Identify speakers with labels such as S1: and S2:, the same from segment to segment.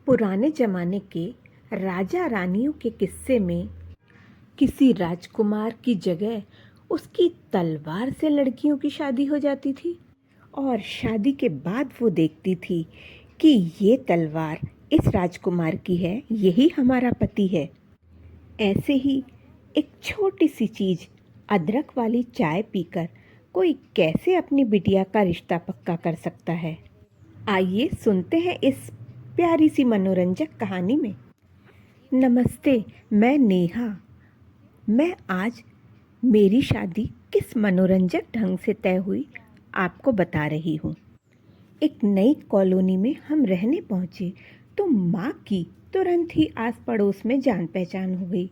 S1: पुराने जमाने के राजा रानियों के किस्से में किसी राजकुमार की जगह उसकी तलवार से लड़कियों की शादी हो जाती थी और शादी के बाद वो देखती थी कि ये तलवार इस राजकुमार की है, यही हमारा पति है। ऐसे ही एक छोटी सी चीज़ अदरक वाली चाय पीकर कोई कैसे अपनी बिटिया का रिश्ता पक्का कर सकता है। आइए सुनते हैं इस प्यारी सी मनोरंजक कहानी में। नमस्ते, मैं नेहा। मैं आज मेरी शादी किस मनोरंजक ढंग से तय हुई आपको बता रही हूँ। एक नई कॉलोनी में हम रहने पहुँचे तो माँ की तुरंत ही आस पड़ोस में जान पहचान हो गई।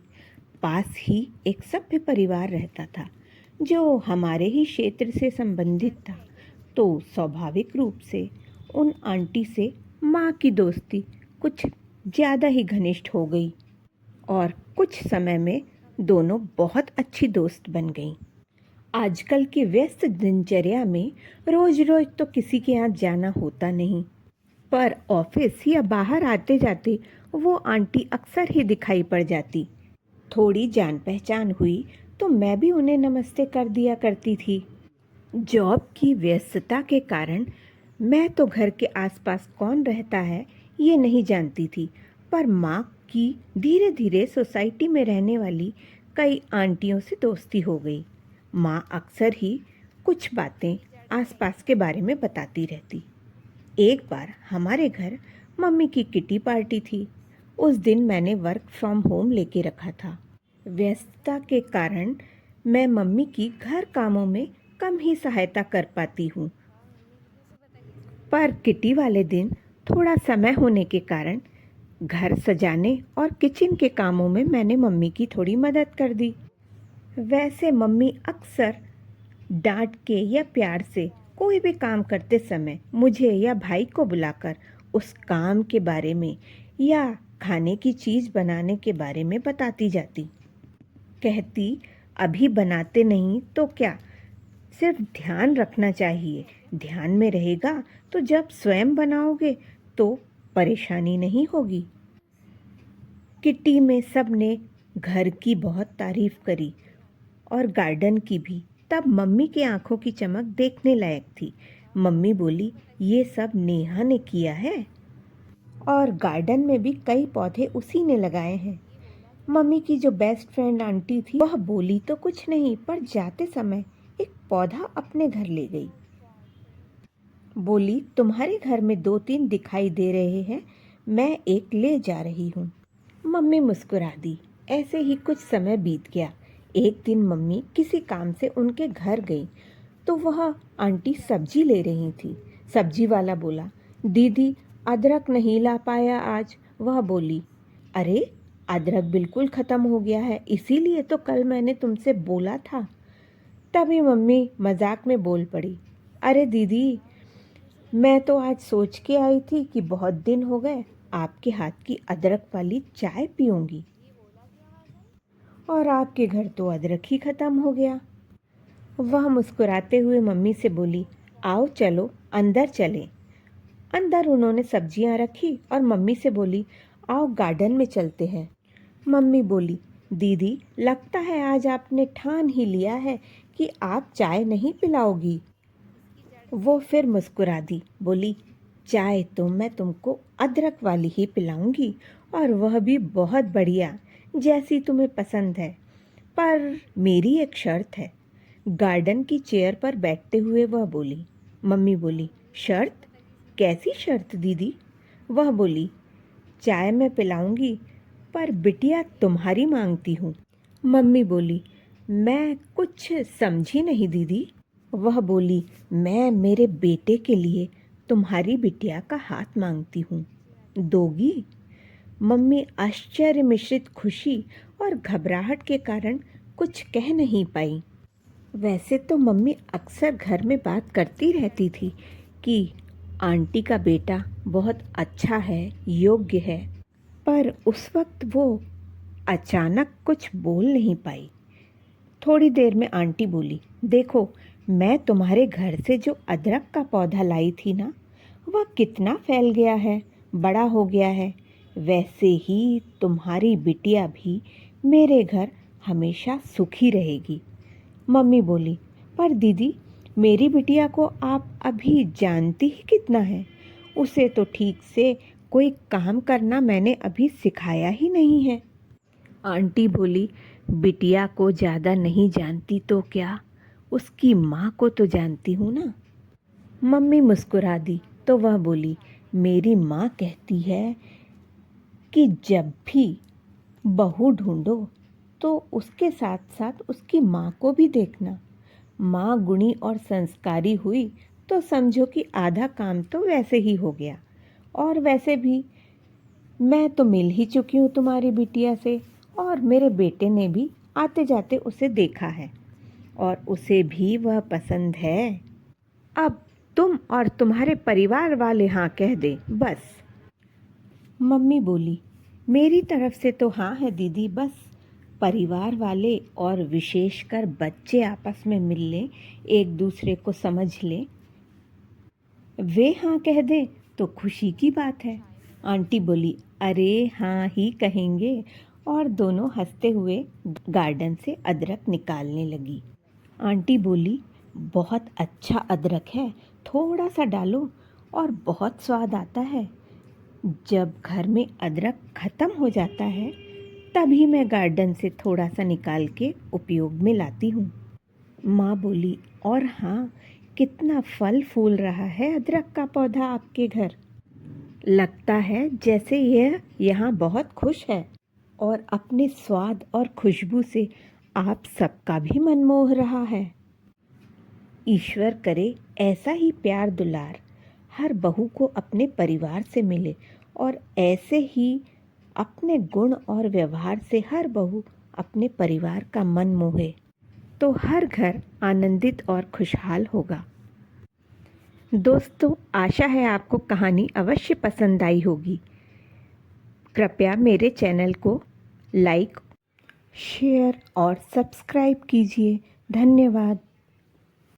S1: पास ही एक सभ्य परिवार रहता था जो हमारे ही क्षेत्र से संबंधित था, तो स्वाभाविक रूप से उन आंटी से माँ की दोस्ती कुछ ज़्यादा ही घनिष्ठ हो गई और कुछ समय में दोनों बहुत अच्छी दोस्त बन गईं। आजकल की व्यस्त दिनचर्या में रोज रोज तो किसी के यहाँ जाना होता नहीं, पर ऑफिस या बाहर आते जाते वो आंटी अक्सर ही दिखाई पड़ जाती। थोड़ी जान पहचान हुई तो मैं भी उन्हें नमस्ते कर दिया करती थी। जॉब की व्यस्तता के कारण मैं तो घर के आसपास कौन रहता है ये नहीं जानती थी, पर माँ की धीरे धीरे सोसाइटी में रहने वाली कई आंटियों से दोस्ती हो गई। माँ अक्सर ही कुछ बातें आसपास के बारे में बताती रहती। एक बार हमारे घर मम्मी की किटी पार्टी थी। उस दिन मैंने वर्क फ्रॉम होम लेके रखा था। व्यस्तता के कारण मैं मम्मी की घर कामों में कम ही सहायता कर पाती हूँ, पर किटी वाले दिन थोड़ा समय होने के कारण घर सजाने और किचन के कामों में मैंने मम्मी की थोड़ी मदद कर दी। वैसे मम्मी अक्सर डांट के या प्यार से कोई भी काम करते समय मुझे या भाई को बुलाकर उस काम के बारे में या खाने की चीज़ बनाने के बारे में बताती जाती। कहती, अभी बनाते नहीं तो क्या, सिर्फ ध्यान रखना चाहिए। ध्यान में रहेगा तो जब स्वयं बनाओगे तो परेशानी नहीं होगी। किटी में सबने घर की बहुत तारीफ करी और गार्डन की भी। तब मम्मी की आंखों की चमक देखने लायक थी। मम्मी बोली, ये सब नेहा ने किया है और गार्डन में भी कई पौधे उसी ने लगाए हैं। मम्मी की जो बेस्ट फ्रेंड आंटी थी वह बोली तो कुछ नहीं, पर जाते समय एक पौधा अपने घर ले गई। बोली, तुम्हारे घर में 2-3 दिखाई दे रहे हैं, मैं एक ले जा रही हूँ। मम्मी मुस्कुरा दी। ऐसे ही कुछ समय बीत गया। एक दिन मम्मी किसी काम से उनके घर गई तो वह आंटी सब्जी ले रही थी। सब्जी वाला बोला, दीदी अदरक नहीं ला पाया आज। वह बोली, अरे अदरक बिल्कुल ख़त्म हो गया है, इसीलिए तो कल मैंने तुमसे बोला था। तभी मम्मी मजाक में बोल पड़ी, अरे दीदी, मैं तो आज सोच के आई थी कि बहुत दिन हो गए आपके हाथ की अदरक वाली चाय पीऊंगी, और आपके घर तो अदरक ही ख़त्म हो गया। वह मुस्कुराते हुए मम्मी से बोली, आओ चलो अंदर चलें। अंदर उन्होंने सब्जियां रखी और मम्मी से बोली, आओ गार्डन में चलते हैं। मम्मी बोली, दीदी लगता है आज आपने ठान ही लिया है कि आप चाय नहीं पिलाओगी। वो फिर मुस्कुरा दी, बोली, चाय तो मैं तुमको अदरक वाली ही पिलाऊंगी, और वह भी बहुत बढ़िया, जैसी तुम्हें पसंद है। पर मेरी एक शर्त है। गार्डन की चेयर पर बैठते हुए वह बोली। मम्मी बोली, शर्त? कैसी शर्त दीदी? वह बोली, चाय मैं पिलाऊंगी, पर बिटिया तुम्हारी मांगती हूँ। मम्मी बोली, मैं कुछ समझी नहीं दीदी। वह बोली, मैं मेरे बेटे के लिए तुम्हारी बिटिया का हाथ मांगती हूँ, दोगी? मम्मी आश्चर्य मिश्रित खुशी और घबराहट के कारण कुछ कह नहीं पाई। वैसे तो मम्मी अक्सर घर में बात करती रहती थी कि आंटी का बेटा बहुत अच्छा है, योग्य है, पर उस वक्त वो अचानक कुछ बोल नहीं पाई। थोड़ी देर में आंटी बोली, देखो, मैं तुम्हारे घर से जो अदरक का पौधा लाई थी ना, वह कितना फैल गया है, बड़ा हो गया है। वैसे ही तुम्हारी बिटिया भी मेरे घर हमेशा सुखी रहेगी। मम्मी बोली, पर दीदी, मेरी बिटिया को आप अभी जानती ही कितना है। उसे तो ठीक से कोई काम करना मैंने अभी सिखाया ही नहीं है। आंटी बोली, बिटिया को ज़्यादा नहीं जानती तो क्या, उसकी माँ को तो जानती हूँ ना। मम्मी मुस्कुरा दी तो वह बोली, मेरी माँ कहती है कि जब भी बहू ढूंढो तो उसके साथ साथ उसकी माँ को भी देखना। माँ गुणी और संस्कारी हुई तो समझो कि आधा काम तो वैसे ही हो गया। और वैसे भी मैं तो मिल ही चुकी हूँ तुम्हारी बिटिया से, और मेरे बेटे ने भी आते जाते उसे देखा है और उसे भी वह पसंद है। अब तुम और तुम्हारे परिवार वाले हाँ कह दें बस। मम्मी बोली, मेरी तरफ से तो हाँ है दीदी, बस परिवार वाले और विशेषकर बच्चे आपस में मिल लें, एक दूसरे को समझ लें, वे हाँ कह दें तो खुशी की बात है। आंटी बोली, अरे हाँ ही कहेंगे, और दोनों हंसते हुए गार्डन से अदरक निकालने लगी। आंटी बोली, बहुत अच्छा अदरक है, थोड़ा सा डालो और बहुत स्वाद आता है। जब घर में अदरक ख़त्म हो जाता है तभी मैं गार्डन से थोड़ा सा निकाल के उपयोग में लाती हूँ। माँ बोली, और हाँ, कितना फल फूल रहा है अदरक का पौधा आपके घर। लगता है जैसे यह यहाँ बहुत खुश है और अपने स्वाद और खुशबू से आप सबका भी मन मोह रहा है। ईश्वर करे ऐसा ही प्यार दुलार हर बहू को अपने परिवार से मिले, और ऐसे ही अपने गुण और व्यवहार से हर बहू अपने परिवार का मन मोहे, तो हर घर आनंदित और खुशहाल होगा। दोस्तों, आशा है आपको कहानी अवश्य पसंद आई होगी। कृपया मेरे चैनल को लाइक, शेयर और सब्सक्राइब कीजिए। धन्यवाद।